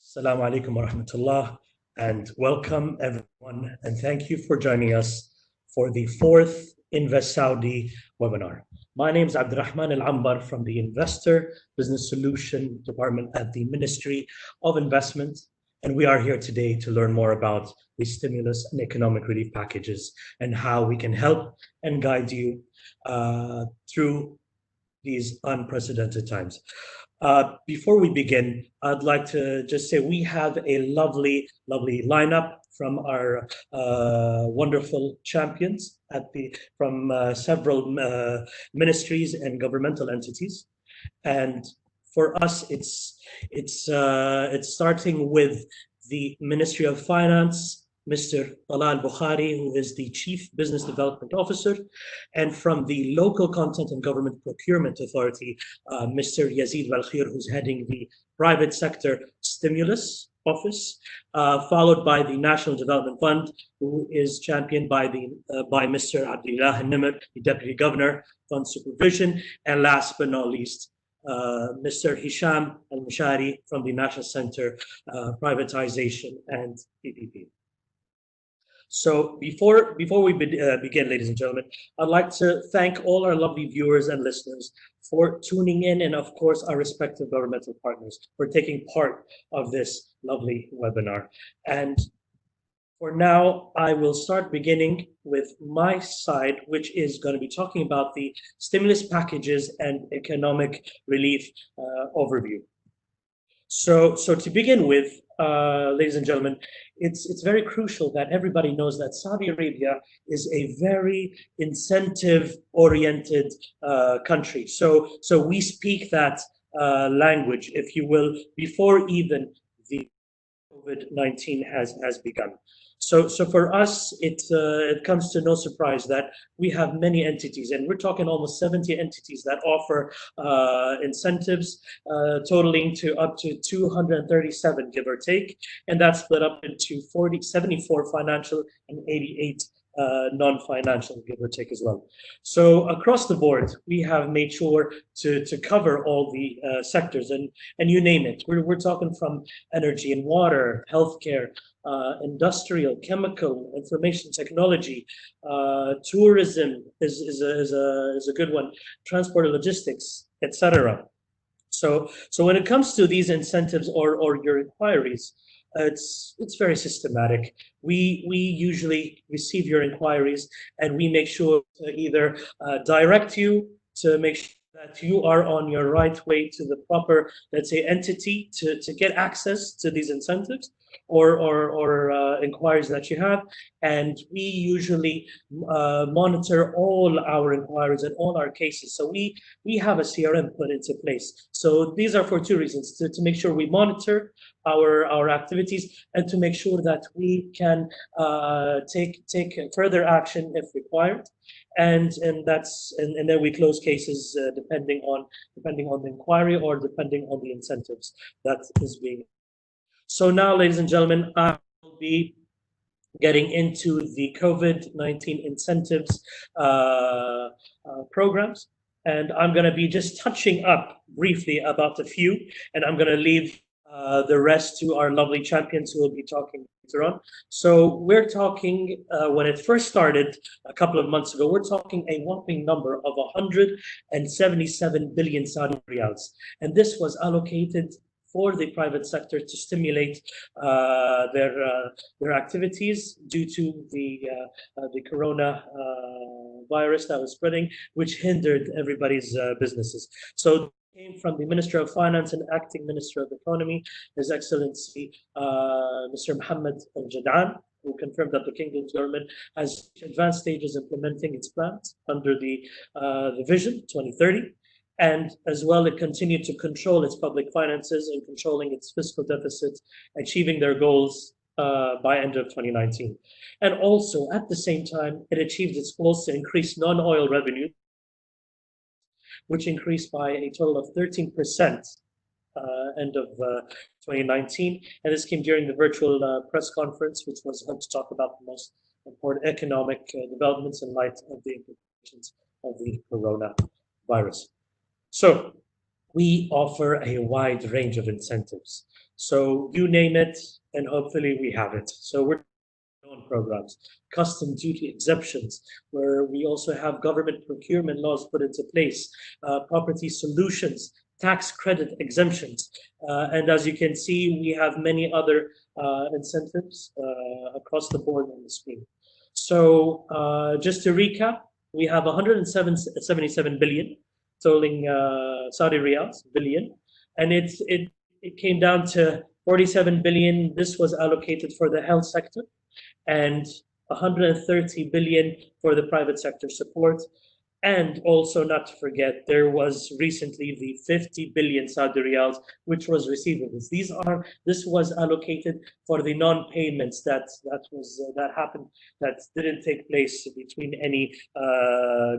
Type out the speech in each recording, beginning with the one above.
Assalamu alaikum wa rahmatullah, and welcome everyone, and thank you for joining us for the fourth Invest Saudi webinar. My name is Abdurrahman Al-Ambar from the Investor Business Solution Department at the Ministry of Investment, and we are here today to learn more about the stimulus and economic relief packages and how we can help and guide you through these unprecedented times. Before we begin, I'd like to just say we have a lovely lineup from our wonderful champions from several ministries and governmental entities. And for us, it's starting with the Ministry of Finance, Mr. Talal Bukhari, who is the Chief Business Development Officer, and from the Local Content and Government Procurement Authority, Mr. Yazid Balkhir, who's heading the Private Sector Stimulus Office, followed by the National Development Fund, who is championed by Mr. Abdullah Nimr, the Deputy Governor, Fund Supervision, and last but not least, Mr. Hisham Al-Mushari from the National Center Privatization and PPP. So before we begin, ladies and gentlemen, I'd like to thank all our lovely viewers and listeners for tuning in, and of course our respective governmental partners for taking part of this lovely webinar. And for now, I will start beginning with my side, which is going to be talking about the stimulus packages and economic relief overview. So to begin with, ladies and gentlemen, it's very crucial that everybody knows that Saudi Arabia is a very incentive-oriented country. So we speak that language, if you will, before even the COVID-19 has begun. So for us, it comes to no surprise that we have many entities, and we're talking almost 70 entities that offer incentives totaling to up to 237, give or take, and that's split up into 74 financial and 88 non-financial, give or take as well. So across the board, we have made sure to cover all the sectors, and you name it. We're talking from energy and water, healthcare, industrial, chemical, information technology, tourism is a good one, transport and logistics, etc. So when it comes to these incentives or your inquiries, it's very systematic. We usually receive your inquiries, and we make sure to either direct you to make sure that you are on your right way to the proper, let's say, entity to get access to these incentives or inquiries that you have. And we usually monitor all our inquiries and all our cases. So we have a CRM put into place. So these are for two reasons: to make sure we monitor our activities, and to make sure that we can take further action if required. And then we close cases depending on the inquiry or depending on the incentives that is being. So now, ladies and gentlemen, I will be getting into the COVID-19 incentives programs, and I'm going to be just touching up briefly about a few, and I'm going to leave the rest to our lovely champions who will be talking later on. So we're talking, when it first started a couple of months ago, we're talking a whopping number of 177 billion Saudi riyals, and this was allocated for the private sector to stimulate their activities due to the corona virus that was spreading, which hindered everybody's businesses. So came from the Minister of Finance and Acting Minister of Economy, His Excellency Mr. Mohammed Al-Jad'an, who confirmed that the Kingdom's government has advanced stages implementing its plans under the Vision 2030. And as well, it continued to control its public finances and controlling its fiscal deficits, achieving their goals by end of 2019. And also, at the same time, it achieved its goals to increase non-oil revenue, which increased by a total of 13% end of 2019. And this came during the virtual press conference, which was held to talk about the most important economic developments in light of the implications of the coronavirus. So we offer a wide range of incentives. So you name it, and hopefully we have it. So we're on programs, custom duty exemptions, where we also have government procurement laws put into place, property solutions, tax credit exemptions. And as you can see, we have many other incentives across the board on the screen. So just to recap, we have 177 billion totaling Saudi riyals, billion, and it came down to 47 billion. This was allocated for the health sector, and 130 billion for the private sector support. And also, not to forget, there was recently the 50 billion Saudi riyals, which was receivables. This was allocated for the non-payments that happened, that didn't take place between any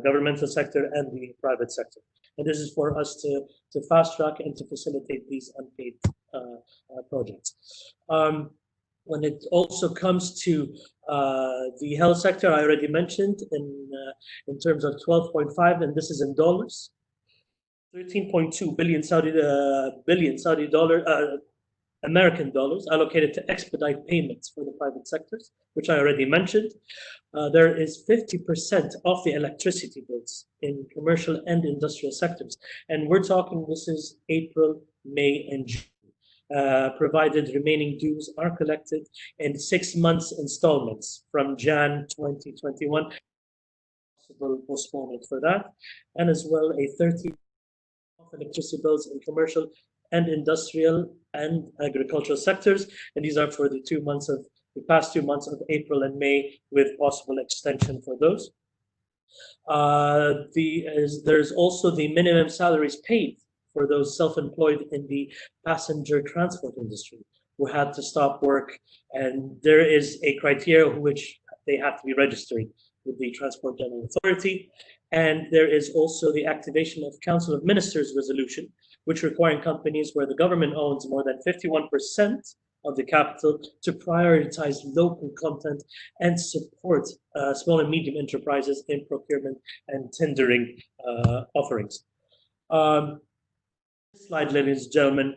governmental sector and the private sector. And this is for us to fast track and to facilitate these unpaid projects. When it also comes to the health sector, I already mentioned in terms of 12.5, and this is in dollars, 13.2 billion Saudi dollar American dollars allocated to expedite payments for the private sectors, which I already mentioned. There is 50% of the electricity bills in commercial and industrial sectors, and we're talking, this is April, May, and June. Provided remaining dues are collected in 6 months installments from Jan 2021. Possible postponement for that, and as well a 30 of electricity bills in commercial and industrial and agricultural sectors, and these are for the past 2 months of April and May, with possible extension for those. There's also the minimum salaries paid for those self-employed in the passenger transport industry who had to stop work, and there is a criteria which they have to be registered with the Transport General Authority. And there is also the activation of Council of Ministers resolution, which requiring companies where the government owns more than 51% of the capital to prioritize local content and support small and medium enterprises in procurement and tendering offerings. Slide, ladies and gentlemen.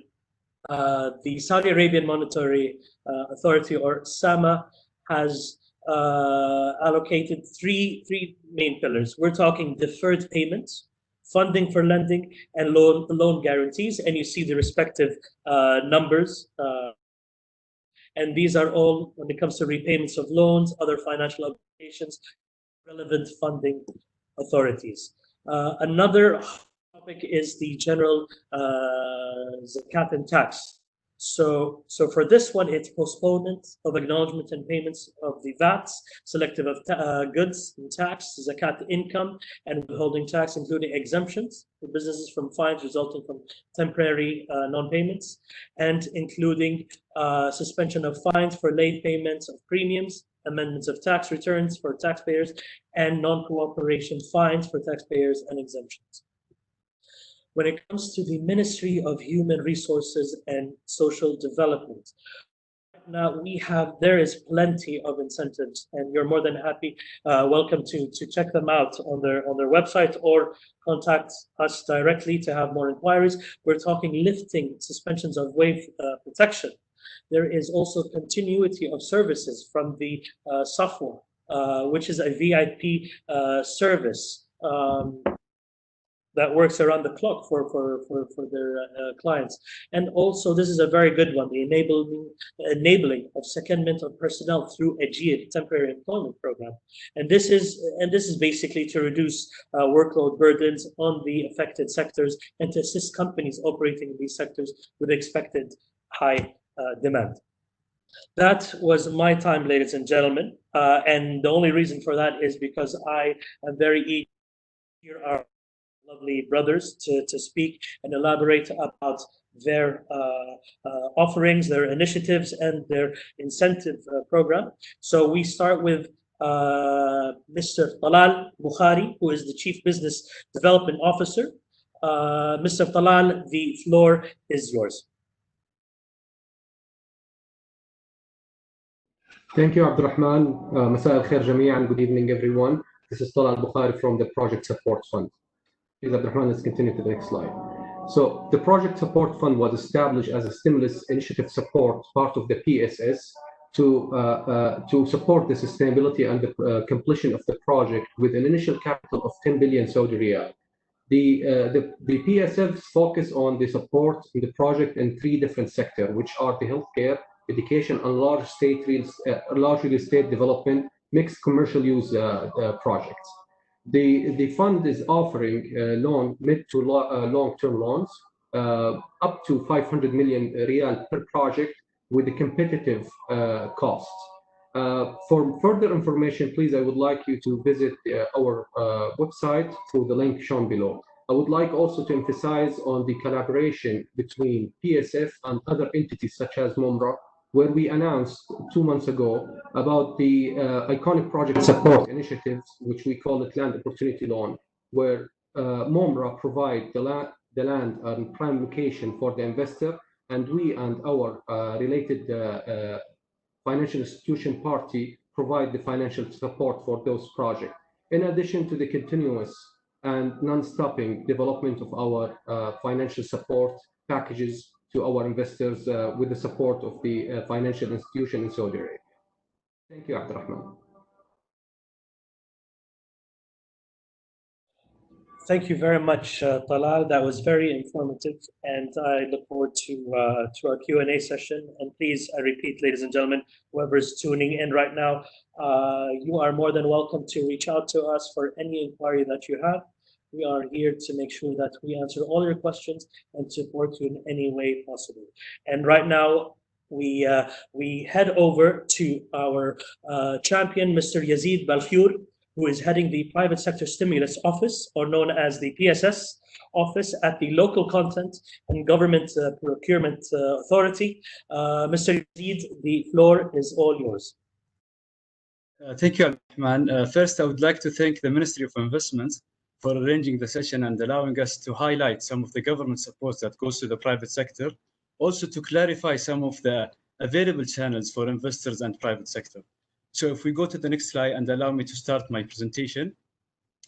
The Saudi Arabian Monetary Authority, or SAMA, has allocated three main pillars. We're talking deferred payments, funding for lending, and loan guarantees, and you see the respective numbers. And these are all, when it comes to repayments of loans, other financial obligations, relevant funding authorities. Another topic is the general zakat and tax. So for this one, it's postponement of acknowledgement and payments of the VATs, selective of goods and tax, zakat income, and withholding tax, including exemptions for businesses from fines resulting from temporary non-payments, and including suspension of fines for late payments of premiums, amendments of tax returns for taxpayers, and non-cooperation fines for taxpayers and exemptions. When it comes to the Ministry of Human Resources and Social Development, now there is plenty of incentives, and you're more than welcome to check them out on their website or contact us directly to have more inquiries. We're talking lifting suspensions of wage protection. There is also continuity of services from the Safwa, which is a VIP service that works around the clock for their clients. And also, this is a very good one, the enabling of secondment of personnel through a GIR, temporary employment program. And this is basically to reduce workload burdens on the affected sectors and to assist companies operating in these sectors with expected high demand. That was my time, ladies and gentlemen. And the only reason for that is because I am very eager to hear our lovely brothers to speak and elaborate about their offerings, their initiatives, and their incentive program. So we start with Mr. Talal Bukhari, who is the Chief Business Development Officer. Mr. Talal, the floor is yours. Thank you, Abdurrahman. Masā al-khair jami'an. Good evening, everyone. This is Talal Bukhari from the Project Support Fund. Please, Abdurrahman, let's continue to the next slide. So the Project Support Fund was established as a stimulus initiative support part of the PSS to support the sustainability and the completion of the project with an initial capital of 10 billion Saudi riyal. The PSF focus on the support in the project in three different sectors, which are the healthcare, education, and large real estate development, mixed commercial use projects. The fund is offering mid to long-term loans up to 500 million riyal per project with a competitive cost. For further information, please, I would like you to visit our website through the link shown below. I would like also to emphasize on the collaboration between PSF and other entities such as MOMRA, where we announced 2 months ago about the iconic project support initiatives, which we call it Land Opportunity Loan, where MOMRA provide the land and prime location for the investor, and we and our related financial institution party provide the financial support for those projects. In addition to the continuous and non-stopping development of our financial support packages to our investors with the support of the financial institution in Saudi Arabia. Thank you, Abdurrahman. Thank you very much, Talal. That was very informative, and I look forward to our Q&A session. And please, I repeat, ladies and gentlemen, whoever's tuning in right now, you are more than welcome to reach out to us for any inquiry that you have. We are here to make sure that we answer all your questions and support you in any way possible. And right now, we head over to our champion, Mr. Yazid Balfour, who is heading the Private Sector Stimulus Office, or known as the PSS Office at the Local Content and Government Procurement Authority. Mr. Yazid, the floor is all yours. Thank you, Rahman. First, I would like to thank the Ministry of Investment for arranging the session and allowing us to highlight some of the government support that goes to the private sector, also to clarify some of the available channels for investors and private sector. So if we go to the next slide and allow me to start my presentation,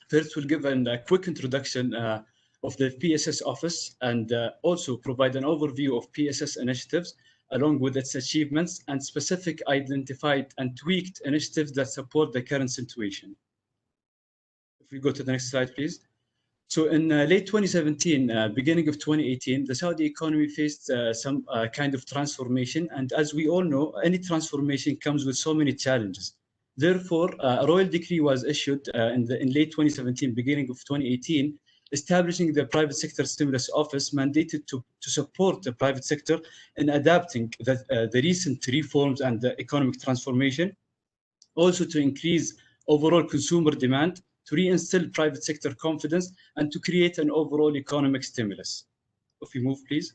first we'll give a quick introduction of the PSS office and also provide an overview of PSS initiatives along with its achievements and specific identified and tweaked initiatives that support the current situation. If we go to the next slide, please. So in late 2017, beginning of 2018, the Saudi economy faced some kind of transformation. And as we all know, any transformation comes with so many challenges. Therefore, a royal decree was issued in late 2017, beginning of 2018, establishing the Private Sector Stimulus Office mandated to support the private sector in adapting the recent reforms and the economic transformation, also to increase overall consumer demand, to reinstill private sector confidence, and to create an overall economic stimulus. If we move, please.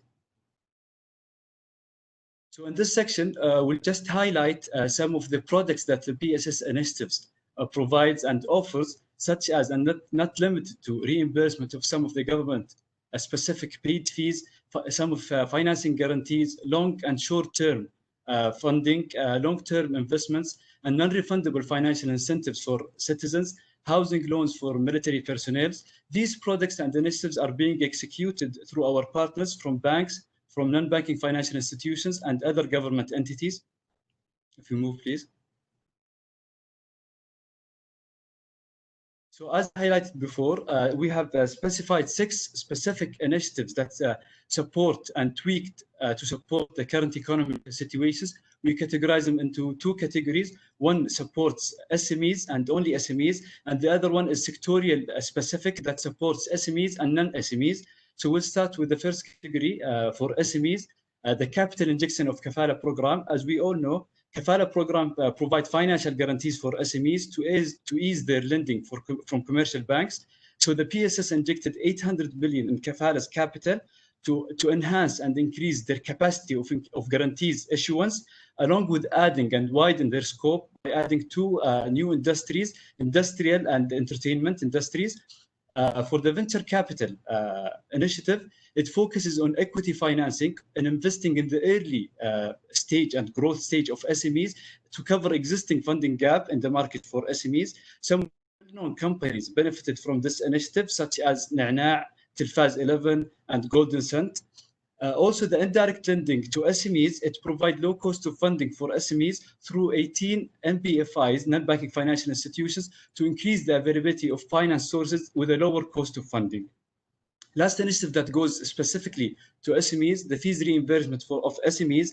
So in this section, we'll just highlight some of the products that the PSS initiatives provides and offers, such as, and not limited to, reimbursement of some of the government specific paid fees, some of financing guarantees, long and short-term funding, long-term investments, and non-refundable financial incentives for citizens, housing loans for military personnel. These products and initiatives are being executed through our partners from banks, from non-banking financial institutions, and other government entities. If you move, please. So as highlighted before, we have specified 6 specific initiatives that support and tweaked to support the current economic situations. We categorize them into 2 categories. One supports SMEs and only SMEs, and the other one is sectorial specific that supports SMEs and non-SMEs. So we'll start with the first category for SMEs, the capital injection of Kafala program. As we all know, Kafala program provide financial guarantees for SMEs to ease their lending from commercial banks. So the PSS injected 800 billion in Kafala's capital to enhance and increase their capacity of guarantees issuance, along with adding and widen their scope by adding 2 new industries, industrial and entertainment industries. For the venture capital initiative, it focuses on equity financing and investing in the early stage and growth stage of SMEs to cover existing funding gap in the market for SMEs. Some well-known companies benefited from this initiative, such as Na'na', Tilfaz 11, and Golden Cent. Also, the indirect lending to SMEs, it provides low cost of funding for SMEs through 18 NBFIs, non-banking financial institutions, to increase the availability of finance sources with a lower cost of funding. Last initiative that goes specifically to SMEs, the fees reimbursement of SMEs.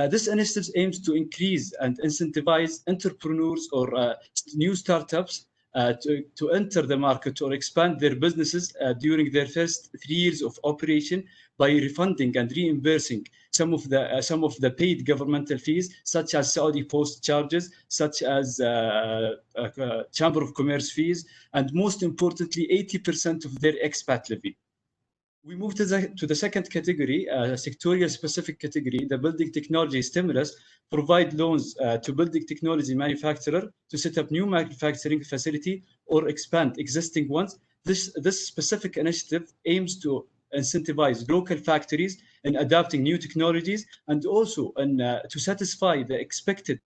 This initiative aims to increase and incentivize entrepreneurs or new startups to enter the market or expand their businesses during their first 3 years of operation by refunding and reimbursing some of the paid governmental fees, such as Saudi Post charges, such as Chamber of Commerce fees, and most importantly, 80% of their expat levy. We move to the second category, sectorial specific category, the building technology stimulus, provide loans to building technology manufacturer to set up new manufacturing facility or expand existing ones. This specific initiative aims to incentivize local factories in adapting new technologies and also to satisfy the expected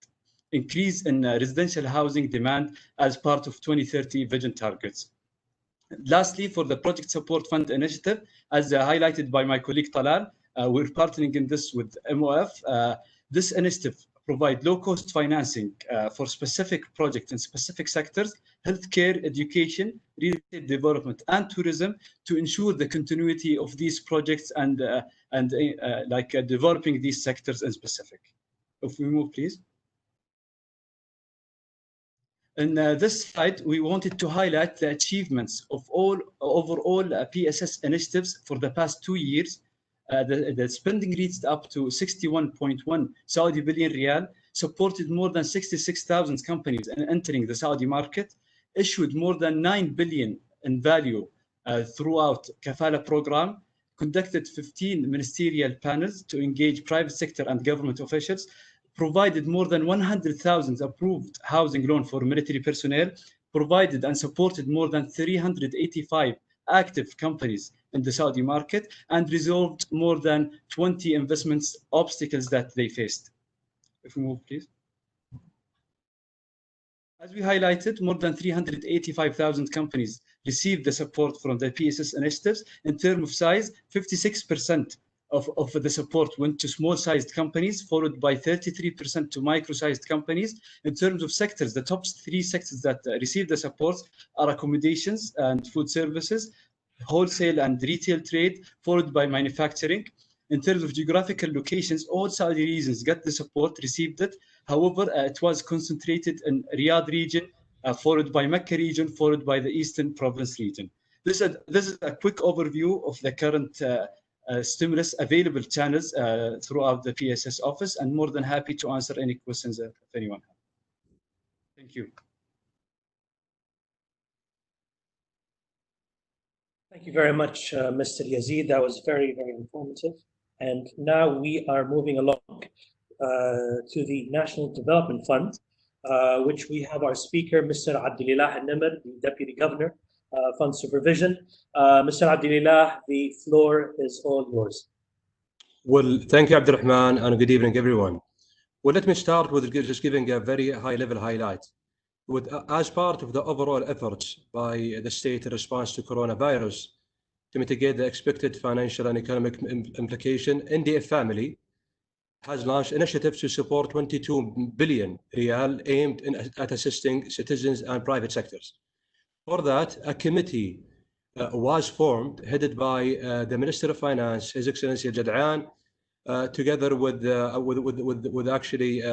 increase in residential housing demand as part of 2030 vision targets. Lastly, for the Project Support Fund initiative, as highlighted by my colleague Talal, we're partnering in this with MOF. This initiative provides low-cost financing for specific projects in specific sectors, healthcare, education, real estate development, and tourism, to ensure the continuity of these projects and developing these sectors in specific. If we move, please. In this slide, we wanted to highlight the achievements of overall PSS initiatives for the past 2 years. The spending reached up to 61.1 Saudi billion riyal, supported more than 66,000 companies in entering the Saudi market, issued more than 9 billion in value throughout Kafala program, conducted 15 ministerial panels to engage private sector and government officials, provided more than 100,000 approved housing loan for military personnel, provided and supported more than 385 active companies in the Saudi market, and resolved more than 20 investments obstacles that they faced. If we move, please. As we highlighted, more than 385,000 companies received the support from the PSS initiatives. In terms of size, 56% of the support went to small-sized companies, followed by 33% to micro-sized companies. In terms of sectors, the top 3 sectors that received the support are accommodations and food services, wholesale and retail trade, followed by manufacturing. In terms of geographical locations, all Saudi regions got the support, received it. However, it was concentrated in Riyadh region, followed by Mecca region, followed by the Eastern Province region. This is a quick overview of the current stimulus available channels throughout the PSS office, and more than happy to answer any questions if anyone has. Thank you. Thank you very much, Mr. Yazid. That was very, very informative. And now we are moving along to the National Development Fund, which we have our speaker, Mr. Abdulillah Al-Nimr, the Deputy Governor, Fund Supervision. Mr. Abdulillah, the floor is all yours. Well, thank you, Abdurrahman, and good evening, everyone. Well, let me start with just giving a very high-level highlight. As part of the overall efforts by the state in response to coronavirus to mitigate the expected financial and economic implication, NDF family has launched initiatives to support 22 billion riyal aimed at assisting citizens and private sectors. For that, a committee was formed, headed by the Minister of Finance, His Excellency Jad'an, together with actually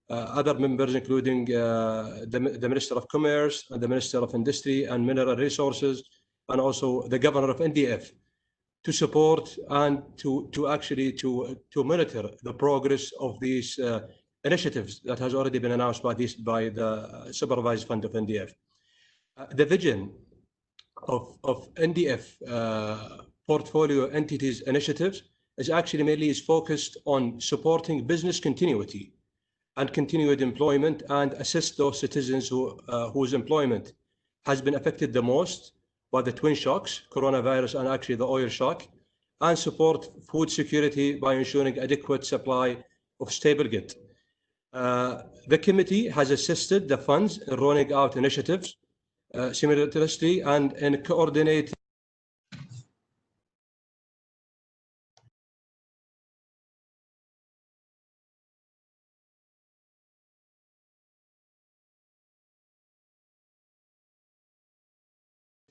other members, including the Minister of Commerce, and the Minister of Industry and Mineral Resources, and also the Governor of NDF, to support and to actually monitor the progress of these initiatives that has already been announced by the Supervised Fund of NDF. The vision of NDF portfolio entities initiatives is actually mainly focused on supporting business continuity and continued employment, and assist those citizens whose employment has been affected the most by the twin shocks, coronavirus and actually the oil shock, and support food security by ensuring adequate supply of stable goods. The committee has assisted the funds in rolling out initiatives simultaneously and in coordinating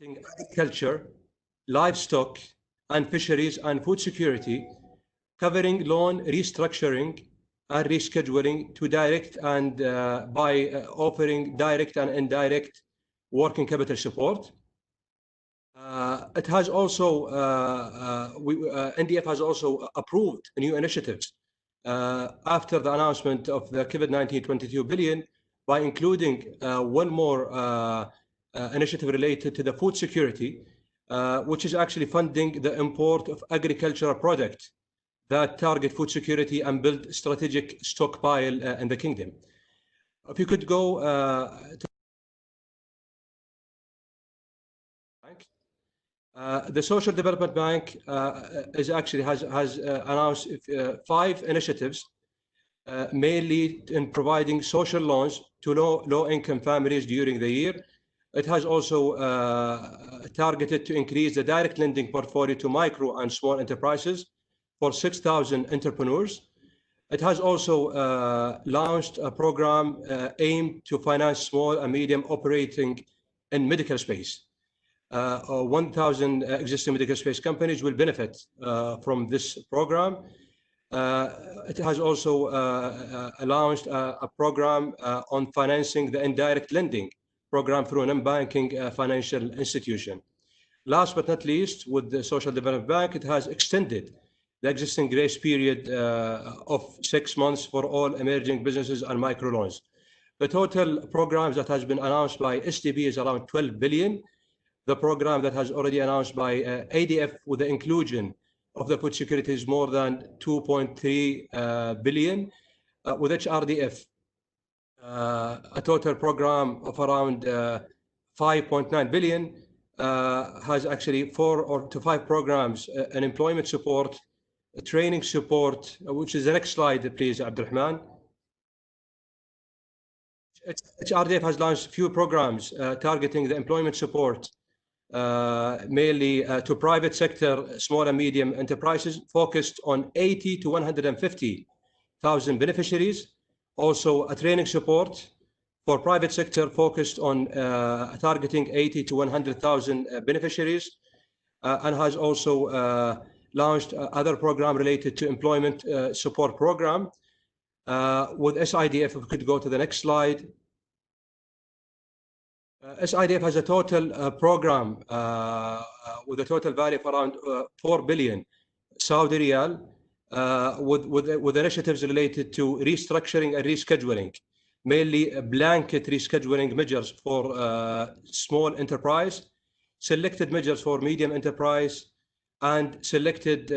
agriculture, livestock, and fisheries and food security, covering loan restructuring and rescheduling to direct and by offering direct and indirect working capital support. It has also, NDF has also approved new initiatives after the announcement of the COVID-19 22 billion by including one more initiative related to the food security, which is actually funding the import of agricultural products that target food security and build strategic stockpile in the kingdom. If you could go to the Social Development Bank is actually has announced 5 initiatives, mainly in providing social loans to low-income families during the year. It has also targeted to increase the direct lending portfolio to micro and small enterprises for 6,000 entrepreneurs. It has also launched a program aimed to finance small and medium operating in medical space. 1,000 existing medical space companies will benefit from this program. It has also launched a program on financing the indirect lending program through an unbanking financial institution. Last but not least, with the Social Development Bank, it has extended the existing grace period of 6 months for all emerging businesses and microloans. The total programs that has been announced by SDB is around 12 billion. The program that has already announced by ADF with the inclusion of the food security is more than 2.3 billion. With HRDF, a total program of around 5.9 billion has actually 4 to 5 programs in employment support, training support, which is the next slide, please, Abdurrahman. HRDF has launched a few programs targeting the employment support, mainly to private sector, small and medium enterprises, focused on 80 to 150,000 beneficiaries. Also, a training support for private sector focused on targeting 80 to 100,000 beneficiaries, and has also launched other program related to employment support program. With SIDF, if we could go to the next slide. SIDF has a total program with a total value of around 4 billion Saudi Riyal, with initiatives related to restructuring and rescheduling, mainly blanket rescheduling measures for small enterprise, selected measures for medium enterprise, and selected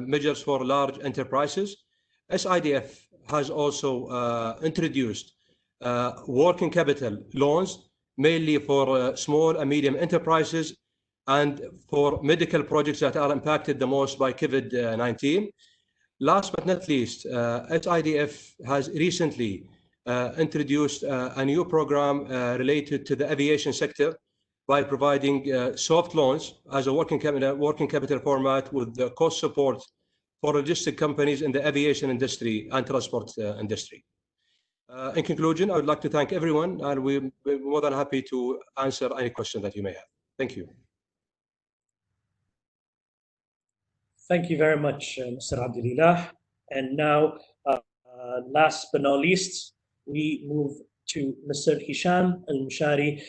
measures for large enterprises. SIDF has also introduced working capital loans, mainly for small and medium enterprises and for medical projects that are impacted the most by COVID-19. Last but not least, HIDF has recently introduced a new program related to the aviation sector by providing soft loans as a working capital format with the cost support for logistic companies in the aviation industry and transport industry. In conclusion, I would like to thank everyone, and we're more than happy to answer any question that you may have. Thank you. Thank you very much, Mr. Abdulillah. And now, last but not least, we move to Mr. Hisham Al-Mushari,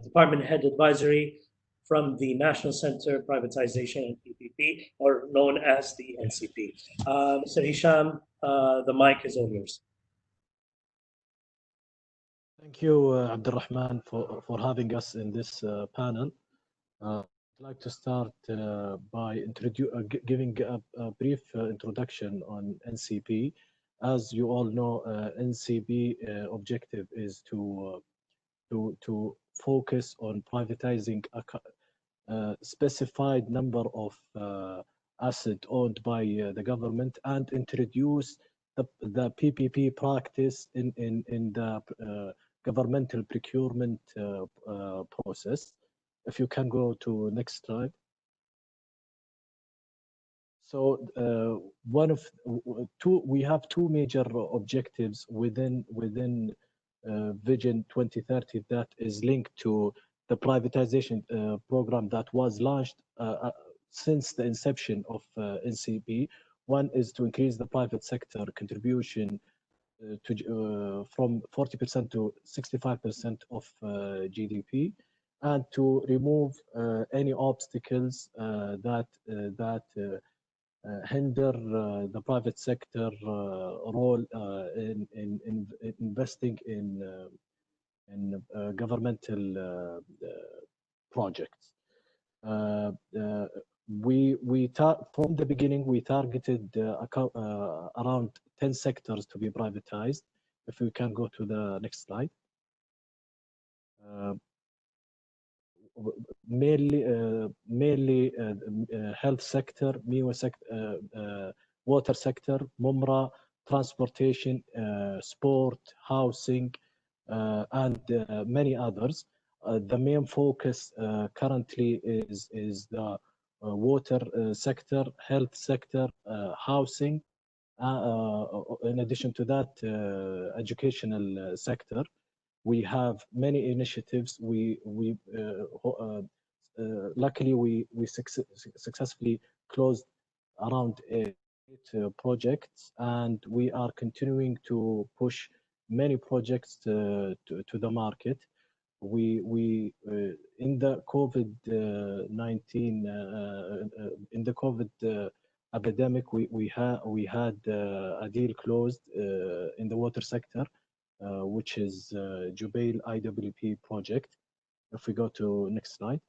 Department Head Advisory from the National Center Privatization and PPP, or known as the NCP. Mr. Hisham, the mic is all yours. Thank you, Abdurrahman, for having us in this panel. I'd like to start by giving a brief introduction on NCP. As you all know, NCP objective is to focus on privatizing a specified number of assets owned by the government and introduce the PPP practice in the governmental procurement process. If you can go to next slide. So we have two major objectives within Vision 2030 that is linked to the privatization program that was launched since the inception of NCP. One is to increase the private sector contribution from 40% to 65% of GDP, and to remove any obstacles that hinder the private sector role in investing in governmental projects. From the beginning, we targeted around 10 sectors to be privatized. If we can go to the next slide. Mainly health sector, water sector, MUMRA, transportation, sport, housing, and many others. The main focus currently is the water sector, health sector, housing. In addition to that, educational sector. We have many initiatives. Luckily we successfully closed around 8 projects, and we are continuing to push many projects to the market. We in the COVID-19 in the COVID epidemic, we had a deal closed in the water sector, which is Jubail IWP project. If we go to next slide.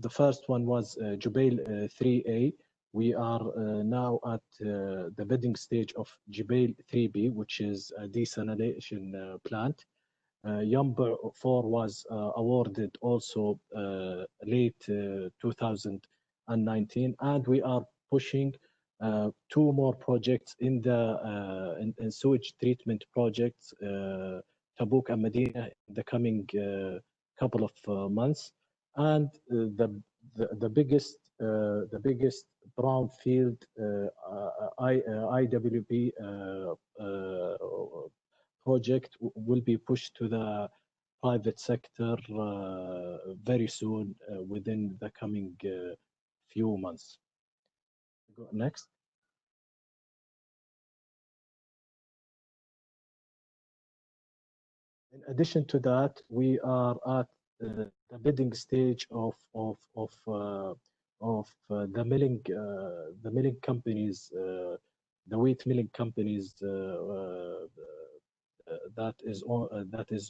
The first one was Jubail 3A. We are now at the bidding stage of Jubail 3B, which is a desalination plant. Yambu 4 was awarded also late 2019, and we are pushing 2 more projects in the in sewage treatment projects, Tabuk and Medina, in the coming couple of months. And the biggest brownfield IWP project will be pushed to the private sector very soon, within the coming few months. Go next. In addition to that, we are at the bidding stage of the milling companies, the wheat milling companies that is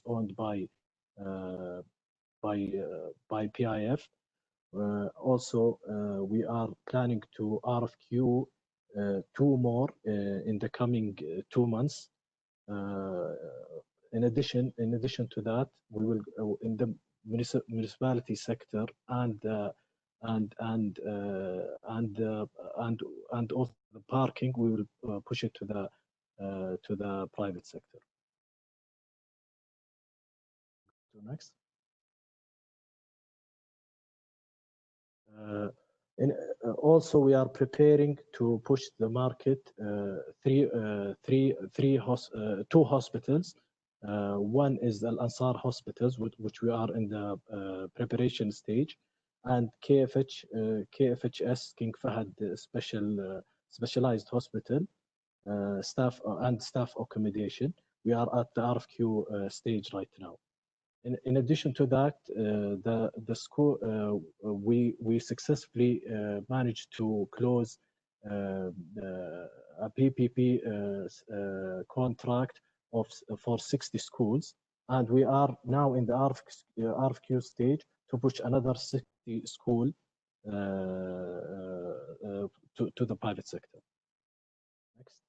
owned by PIF. Also, we are planning to RFQ 2 more in the coming 2 months. In addition to that, we will in the municipality sector and also the parking, we will push it to the private sector. Next. Also, we are preparing to push the market 2 hospitals. One is the Al Ansar hospitals, which we are in the preparation stage, and KFHS King Fahd specialized hospital, staff accommodation. We are at the RFQ stage right now. In addition to that, the school, we successfully managed to close a PPP contract for 60 schools, and we are now in the RFQ stage to push another 60 school to the private sector. Next.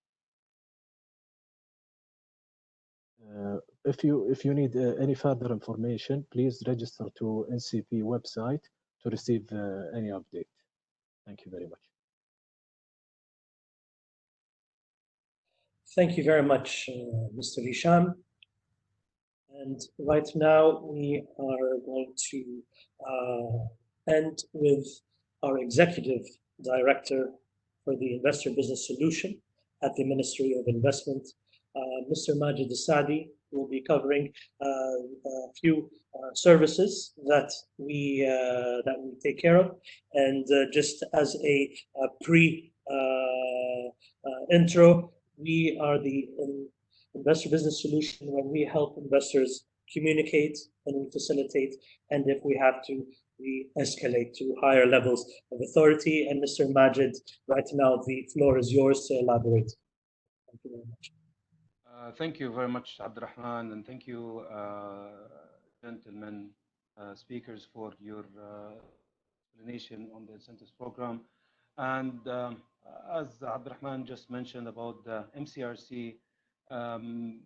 If you need any further information, please register to NCP website to receive any update. Thank you very much. Thank you very much, Mr. Hisham. And right now we are going to end with our Executive Director for the Investor Business Solution at the Ministry of Investment, Mr. Majid Asadi will be covering a few services that we take care of. And just as a pre intro, we are the investor business solution when we help investors communicate and we facilitate, and if we have to, we escalate to higher levels of authority. And Mr. Majid, right now the floor is yours to elaborate. Thank you very much. Thank you very much, Abdurrahman, and thank you, gentlemen, speakers, for your explanation on the incentives program. And as Abdurrahman just mentioned about the MCRC,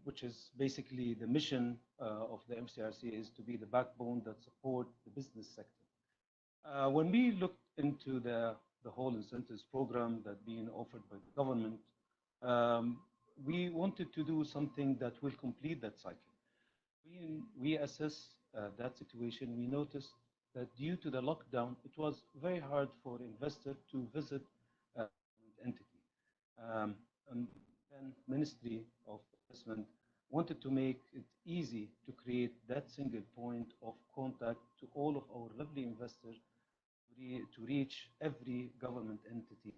which is basically the mission of the MCRC is to be the backbone that support the business sector. When we looked into the whole incentives program that being offered by the government, we wanted to do something that will complete that cycle. We assess that situation. We noticed that due to the lockdown, it was very hard for investors to visit a entity. And then Ministry of Investment wanted to make it easy to create that single point of contact to all of our lovely investors to reach every government entity.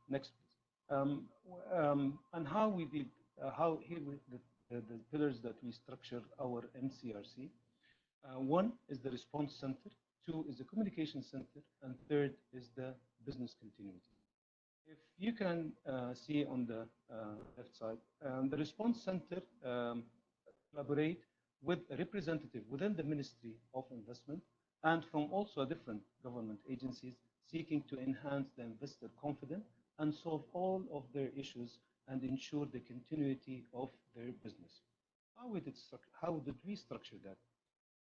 Next, please. And how we did, how here the pillars that we structure our MCRC. One is the response center, two is the communication center, and third is the business continuity. If you can see on the left side, the response center collaborate with a representative within the Ministry of Investment and from also different government agencies seeking to enhance the investor confidence and solve all of their issues and ensure the continuity of their business. How did we structure that?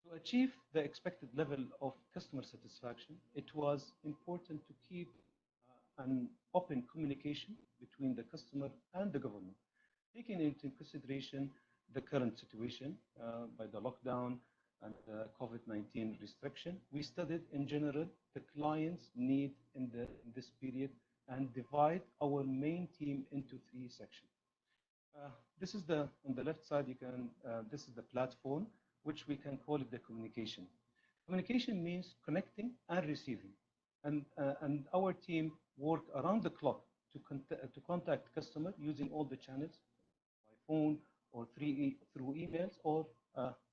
To achieve the expected level of customer satisfaction, it was important to keep an open communication between the customer and the government, taking into consideration the current situation by the lockdown and the COVID-19 restriction. We studied in general the client's need in this period and divide our main team into three sections. This is on the left side, this is the platform, which we can call it the communication. Communication means connecting and receiving. And our team work around the clock to contact customer using all the channels, by phone or through emails or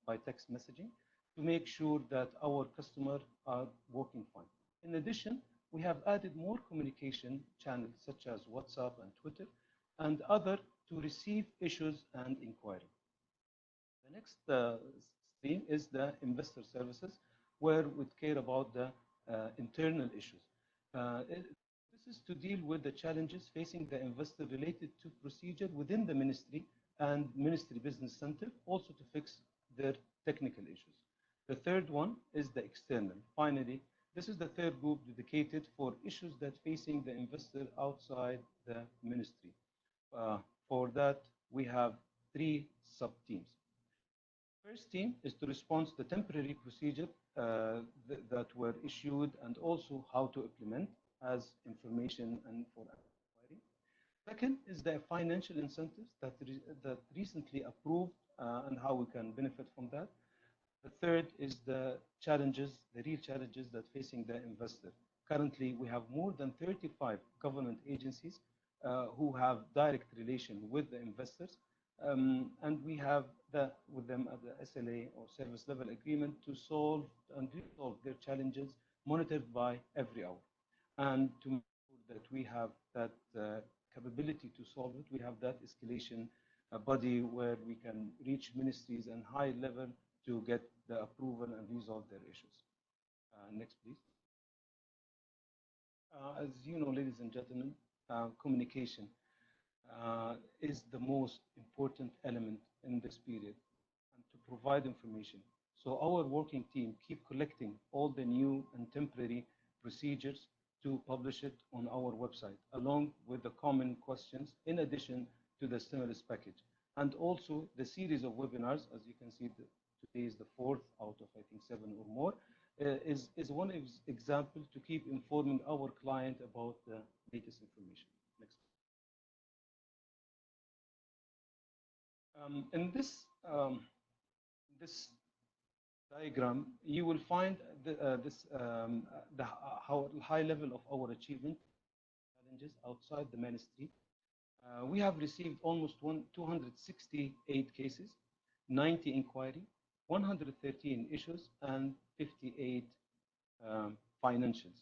by text messaging, to make sure that our customers are working fine. In addition, we have added more communication channels such as WhatsApp and Twitter and other to receive issues and inquiry. The next stream is the investor services, where we care about the internal issues. This is to deal with the challenges facing the investor related to procedure within the ministry and Ministry Business Center, also to fix their technical issues. The third one is the external. Finally, this is the third group dedicated for issues that facing the investor outside the ministry. For that, we have three sub-teams. First team is to respond to the temporary procedure that were issued and also how to implement as information and for inquiry. Second is the financial incentives that recently approved and how we can benefit from that. The third is the challenges, the real challenges that facing the investor. Currently, we have more than 35 government agencies who have direct relation with the investors, and we have with them at the SLA or service level agreement to solve and resolve their challenges, monitored by every hour. And to make sure that we have that capability to solve it, we have that escalation body where we can reach ministries and high level to get the approval and resolve their issues. Next, please. As you know, ladies and gentlemen, communication is the most important element in this period, and to provide information. So our working team keep collecting all the new and temporary procedures to publish it on our website, along with the common questions, in addition to the stimulus package. And also the series of webinars, as you can see, today is the fourth out of, I think, 7 or more, is one example to keep informing our client about the latest information. Next. In this diagram, you will find the how high level of our achievement challenges outside the ministry. We have received almost 268 cases, 90 inquiry, 113 issues, and 58 financials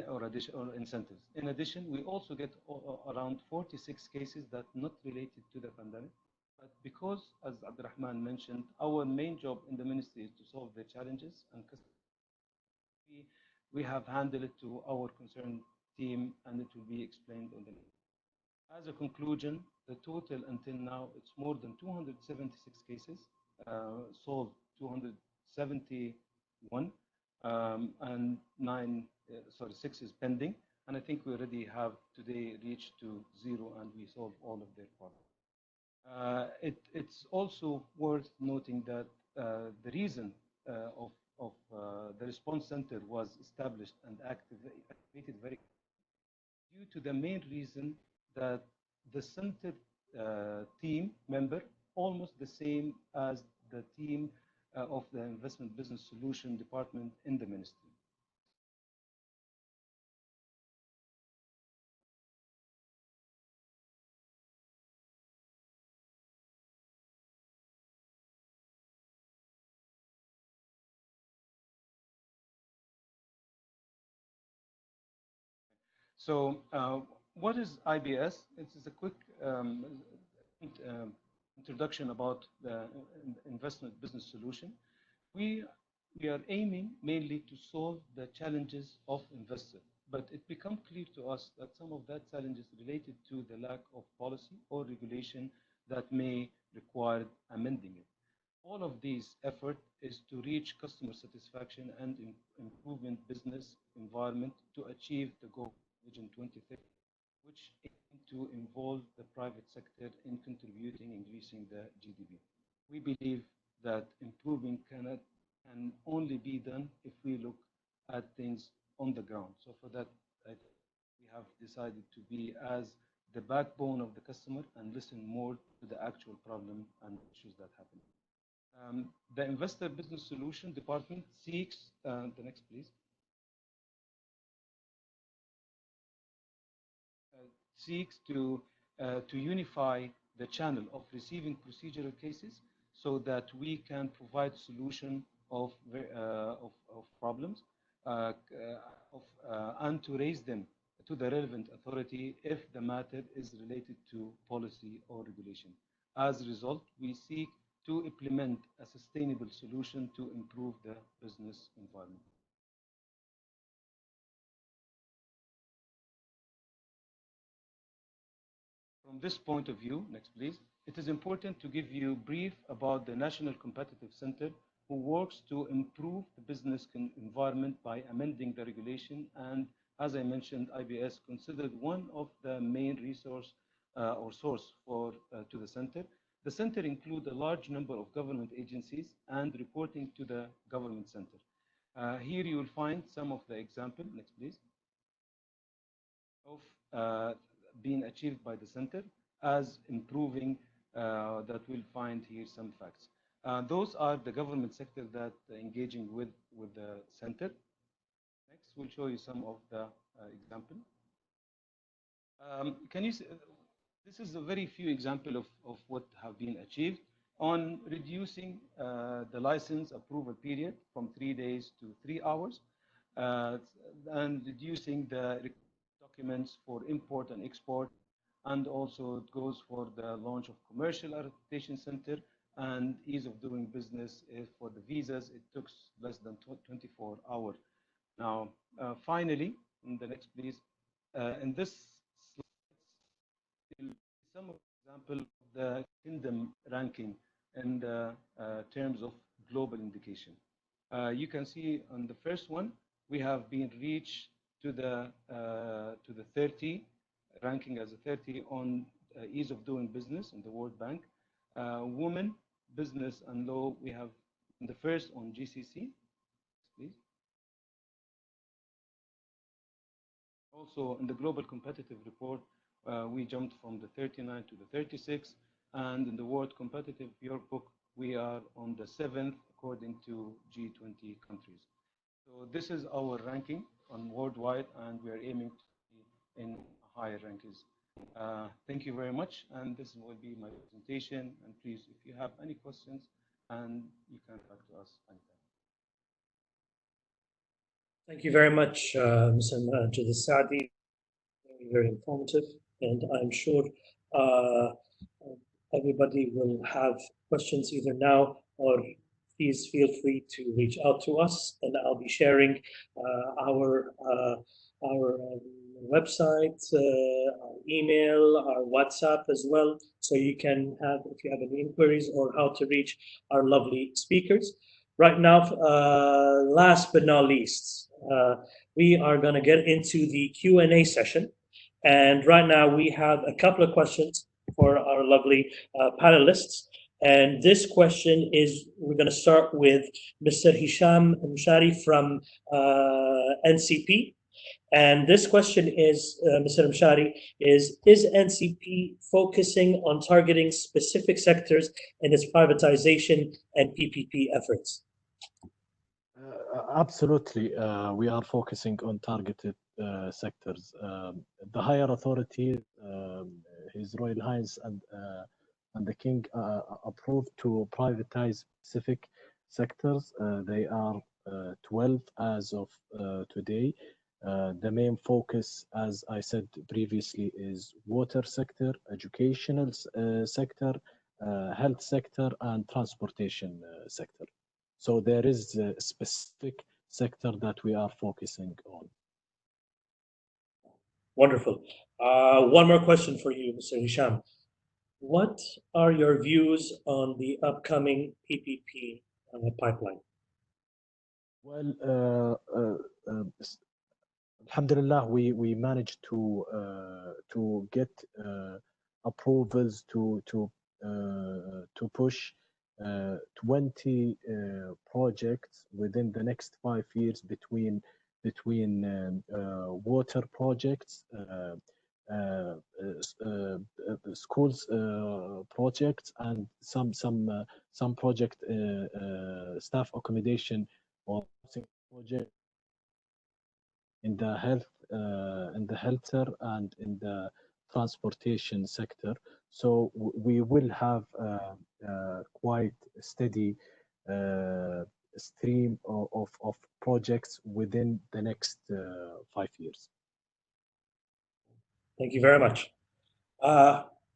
or incentives. In addition, we also get around 46 cases that not related to the pandemic. But because, as Abdurrahman mentioned, our main job in the ministry is to solve the challenges, and we have handled it to our concerned team, and it will be explained on the next. As a conclusion, the total until now, it's more than 276 cases, solved 271, and six is pending. And I think we already have today reached to 0, and we solved all of their problems. It's also worth noting that the reason of the response center was established and activated very due to the main reason that the center team member almost the same as the team of the investment business solution department in the ministry. So what is IBS? It's a quick introduction about the investment business solution. We are aiming mainly to solve the challenges of investors, but it becomes clear to us that some of that challenges related to the lack of policy or regulation that may require amending it. All of these effort is to reach customer satisfaction and improvement business environment to achieve the goal Vision 2030, which aim to involve the private sector in contributing increasing the GDP. We believe that improving can only be done if we look at things on the ground. So for that, we have decided to be as the backbone of the customer and listen more to the actual problem and issues that happen. The Investor Business Solution Department seeks, the next please, seeks to unify the channel of receiving procedural cases so that we can provide solution of problems and to raise them to the relevant authority if the matter is related to policy or regulation. As a result, we seek to implement a sustainable solution to improve the business environment. From this point of view, next please, it is important to give you a brief about the National Competitive Center, who works to improve the business environment by amending the regulation, and as I mentioned, IBS considered one of the main resource or source for to the center. The center includes a large number of government agencies and reporting to the government center. Here you will find some of the example, next please, of being achieved by the center as improving that we'll find here some facts. Those are the government sector that engaging with the center. Next, we'll show you some of the example. Can you see, this is a very few example of what have been achieved on reducing the license approval period from 3 days to 3 hours and reducing the documents for import and export, and also it goes for the launch of commercial accreditation center and ease of doing business. For the visas, it took less than 24 hours. Now, finally, in the next please, in this slide, some example of the kingdom ranking in the terms of global indication. You can see on the first one, we have been reached to the 30, ranking as a 30 on ease of doing business in the World Bank. Women, business and law, we have the first on GCC, please. Also in the global competitive report, we jumped from the 39 to the 36, And in the World Competitive Yearbook, we are on the 7th according to G20 countries. So this is our ranking on worldwide, and we are aiming to be in higher rankings. Thank you very much, and this will be my presentation. And please, if you have any questions, and you can talk to us anytime. Thank you very much, Mr. Majid Saadi. Very informative, and I'm sure everybody will have questions either now or please feel free to reach out to us, and I'll be sharing our website, our email, our WhatsApp as well, so you can have, if you have any inquiries or how to reach our lovely speakers. Right now, last but not least, we are going to get into the Q&A session. And right now we have a couple of questions for our lovely panelists. And this question is, we're going to start with Mr. Hisham Mshari from NCP. And this question is, Mr. Mshari, is NCP focusing on targeting specific sectors in its privatization and PPP efforts? Absolutely. We are focusing on targeted sectors. The higher authority, His Royal Highness and the King approved to privatize specific sectors. They are 12 as of today. The main focus, as I said previously, is water sector, educational sector, health sector, and transportation sector. So there is a specific sector that we are focusing on. Wonderful. One more question for you, Mr. Hisham. What are your views on the upcoming PPP pipeline? Well, Alhamdulillah, we managed to get approvals to push 20 projects within the next 5 years between water projects, schools projects, and some project staff accommodation or project in the health and in the transportation sector. So we will have quite a steady stream of projects within the next 5 years. Thank you very much.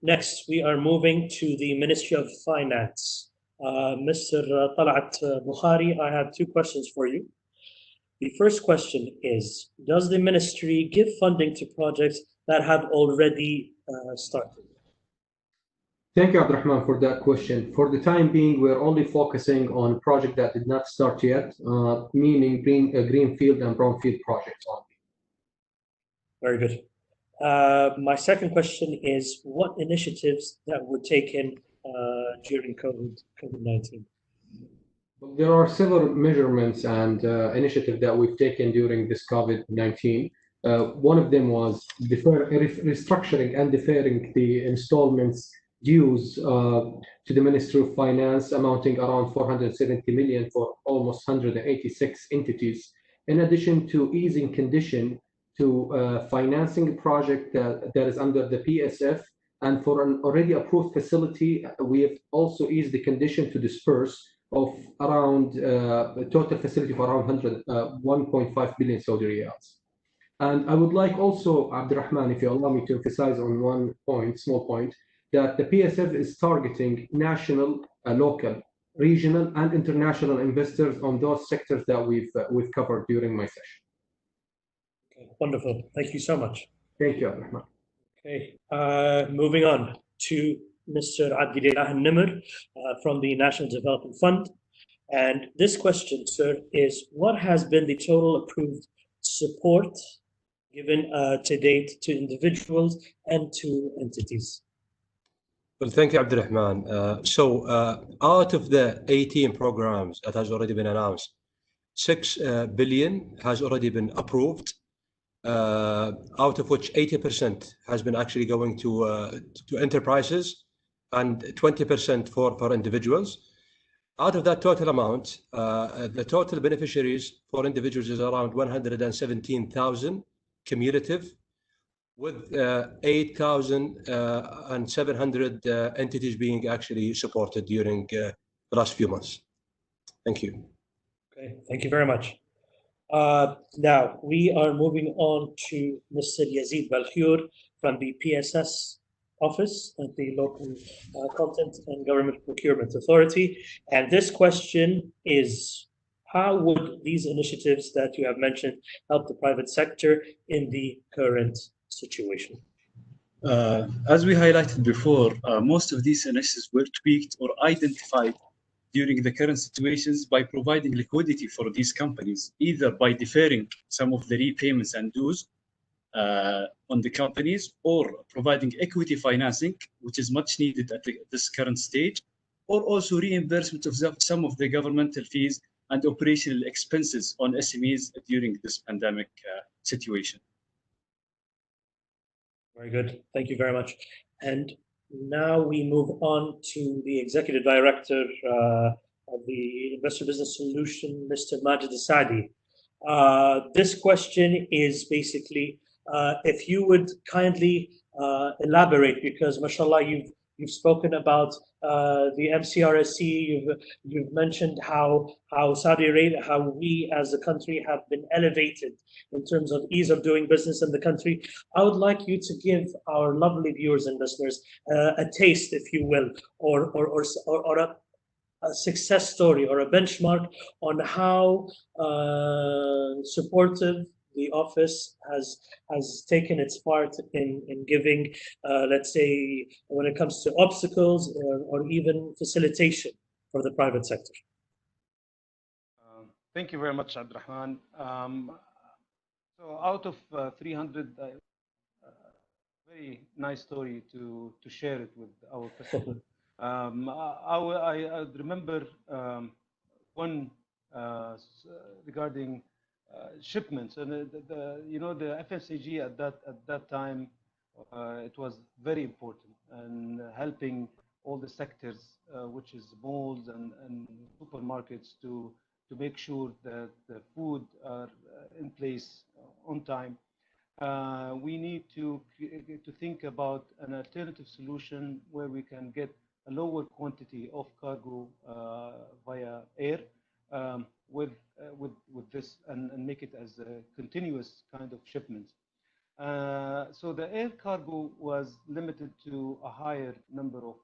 Next, we are moving to the Ministry of Finance. Mr. Talat Bukhari, I have two questions for you. The first question is, does the ministry give funding to projects that have already started? Thank you, Abdurrahman, for that question. For the time being, we're only focusing on a project that did not start yet, meaning greenfield and brownfield projects only. Very good. My second question is, what initiatives that were taken during COVID-19? There are several measurements and initiatives that we've taken during this COVID-19. One of them was restructuring and deferring the installments dues to the Ministry of Finance, amounting around 470 million for almost 186 entities. In addition to easing condition to financing a project that is under the PSF, and for an already approved facility, we have also eased the condition to disperse of around a total facility of around 1.5 billion Saudi riyals. And I would like also, Abdurrahman, if you allow me to emphasize on one point, small point, that the PSF is targeting national, local, regional, and international investors on those sectors that we've covered during my session. Okay, wonderful. Thank you so much. Thank you, Abdurrahman. Okay, moving on to Mr. Abdillah Nimr from the National Development Fund. And this question, sir, is what has been the total approved support given to date to individuals and to entities? Well, thank you, Abdurrahman. Out of the 18 programs that has already been announced, 6 billion has already been approved, out of which 80% has been actually going to enterprises, and 20% for individuals. Out of that total amount, the total beneficiaries for individuals is around 117,000 cumulative, with 8,700 entities being actually supported during the last few months. Thank you. Okay, thank you very much. Now we are moving on to Mr. Yazid Balkhour from the PSS office at the local Content and Government Procurement Authority. And this question is, how would these initiatives that you have mentioned help the private sector in the current situation? As we highlighted before, most of these initiatives were tweaked or identified during the current situations by providing liquidity for these companies, either by deferring some of the repayments and dues on the companies, or providing equity financing, which is much needed at this current stage, or also reimbursement of some of the governmental fees and operational expenses on SMEs during this pandemic situation. Very good. Thank you very much. And now we move on to the Executive Director of the Investor Business Solution, Mr. Majid Asadi. This question is basically, if you would kindly elaborate, because mashallah, you've spoken about the MCRSC, you've mentioned how Saudi Arabia, how we as a country have been elevated in terms of ease of doing business in the country. I would like you to give our lovely viewers and listeners a taste, if you will, or a success story or a benchmark on how supportive the office has taken its part in giving, let's say, when it comes to obstacles or even facilitation for the private sector. Thank you very much, Abdurrahman. So out of 300, very nice story to share it with our customers. I remember one regarding shipments, and the FMCG at that time, it was very important and helping all the sectors, which is malls and supermarkets, to make sure that the food are in place on time. We need to think about an alternative solution where we can get a lower quantity of cargo via air with this and make it as a continuous kind of shipment. So the air cargo was limited to a higher number of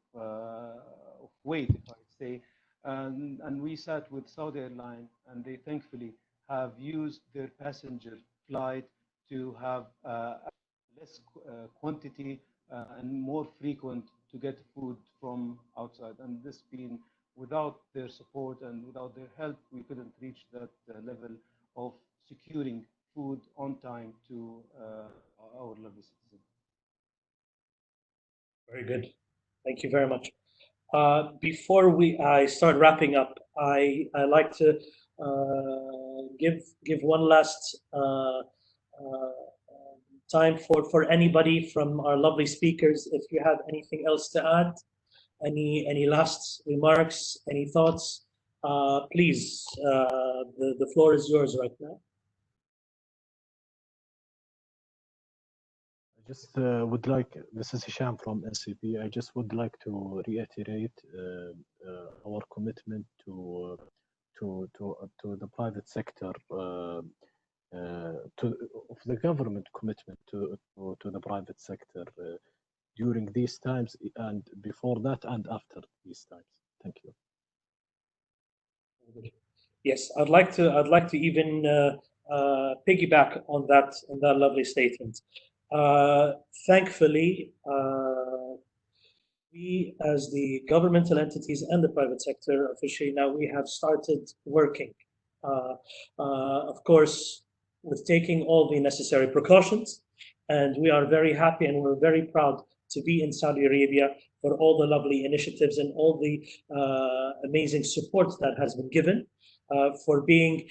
weight, if I say, and we sat with Saudi Airlines, and they thankfully have used their passenger flight to have less quantity and more frequent to get food from outside. And this being without their support and without their help, we couldn't reach that level of securing food on time to our lovely citizens. Very good. Thank you very much. Before I start wrapping up, I like to give one last time for anybody from our lovely speakers. If you have anything else to add, any last remarks, any thoughts, please, the floor is yours right now. I just would like, this is Hisham from NCP. I just would like to reiterate our commitment to the private sector, of the government commitment to the private sector during these times and before that and after these times. Thank you. Yes, I'd like to even piggyback on that lovely statement. Thankfully, we as the governmental entities and the private sector officially now we have started working. Of course, with taking all the necessary precautions, and we are very happy and we're very proud to be in Saudi Arabia for all the lovely initiatives and all the amazing support that has been given, for being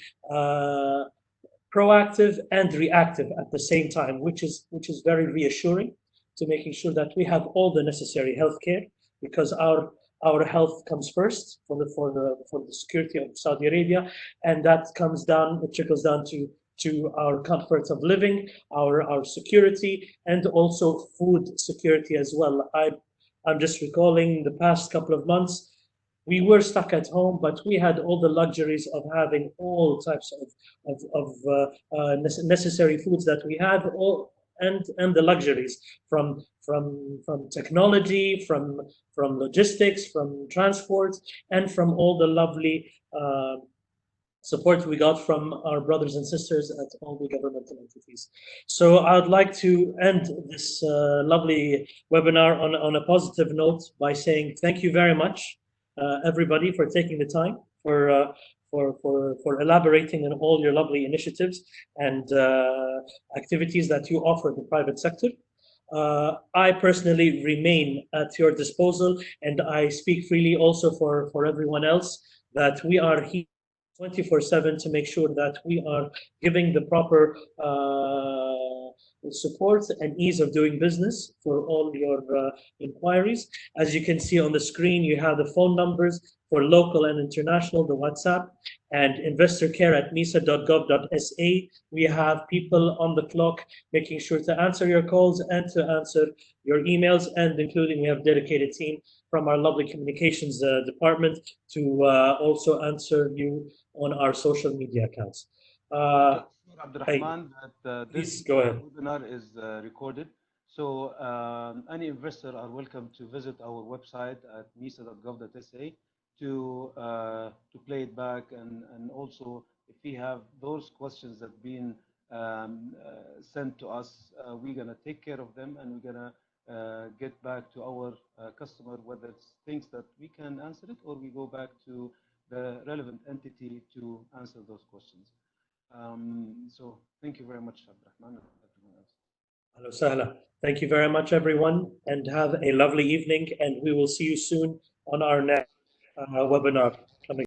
proactive and reactive at the same time, which is very reassuring, to making sure that we have all the necessary healthcare, because our health comes first for the security of Saudi Arabia, and that comes down, it trickles down to our comfort of living, our security, and also food security as well. I'm just recalling the past couple of months, we were stuck at home, but we had all the luxuries of having all types of necessary foods that we had, and the luxuries from technology, from logistics, from transport, and from all the lovely support we got from our brothers and sisters at all the governmental entities. So I'd like to end this lovely webinar on a positive note by saying thank you very much, everybody, for taking the time, for elaborating on all your lovely initiatives and activities that you offer the private sector. I personally remain at your disposal, and I speak freely also for everyone else that we are here 24/7 to make sure that we are giving the proper support and ease of doing business for all your inquiries. As you can see on the screen, you have the phone numbers for local and international, the WhatsApp, and investorcare@misa.gov.sa. We have people on the clock making sure to answer your calls and to answer your emails, and including we have a dedicated team from our lovely communications department to also answer you on our social media accounts. Abdurrahman, that Please this go ahead. webinar is recorded. So any investor are welcome to visit our website at misa.gov.sa to play it back, and also if we have those questions that been sent to us, we're gonna take care of them, and we're gonna get back to our customer, whether it's things that we can answer it or we go back to the relevant entity to answer those questions. So thank you very much, Abdurrahman. Hello, Sahla. Thank you very much, everyone, and have a lovely evening, and we will see you soon on our next webinar coming.